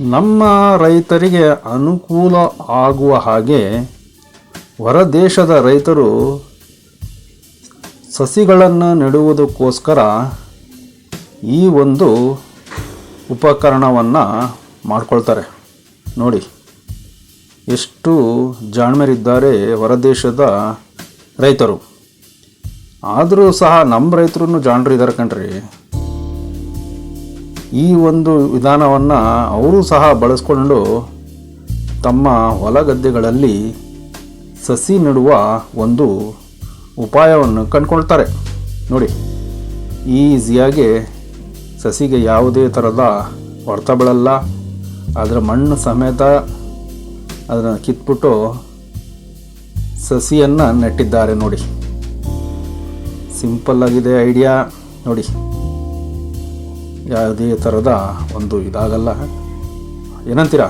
ನಮ್ಮ ರೈತರಿಗೆ ಅನುಕೂಲ ಆಗುವ ಹಾಗೆ ಹೊರದೇಶದ ರೈತರು ಸಸಿಗಳನ್ನು ನೆಡುವುದಕ್ಕೋಸ್ಕರ ಈ ಒಂದು ಉಪಕರಣವನ್ನು ಮಾಡ್ಕೊಳ್ತಾರೆ. ನೋಡಿ ಎಷ್ಟು ಜಾಣ್ಮರಿದ್ದಾರೆ ಹೊರದೇಶದ ರೈತರು. ಆದರೂ ಸಹ ನಮ್ಮ ರೈತರು ಜಾಣರಿದ್ದಾರೆ ಕಣ್ರಿ. ಈ ಒಂದು ವಿಧಾನವನ್ನು ಅವರು ಸಹ ಬಳಸ್ಕೊಂಡು ತಮ್ಮ ಹೊಲ ಗದ್ದೆಗಳಲ್ಲಿ ಸಸಿ ನೆಡುವ ಒಂದು ಉಪಾಯವನ್ನು ಕಂಡುಕೊಳ್ತಾರೆ. ನೋಡಿ ಈಸಿಯಾಗಿ ಸಸಿಗೆ ಯಾವುದೇ ಥರದ ಹೊಡೆತ ಬೀಳಲ್ಲ. ಅದರ ಮಣ್ಣು ಸಮೇತ ಅದನ್ನು ಕಿತ್ಬಿಟ್ಟು ಸಸಿಯನ್ನು ನೆಟ್ಟಿದ್ದಾರೆ. ನೋಡಿ ಸಿಂಪಲ್ಲಾಗಿದೆ ಐಡಿಯಾ. ನೋಡಿ ಯಾವುದೇ ಥರದ ಒಂದು ಇದಾಗಲ್ಲ. ಏನಂತೀರಾ?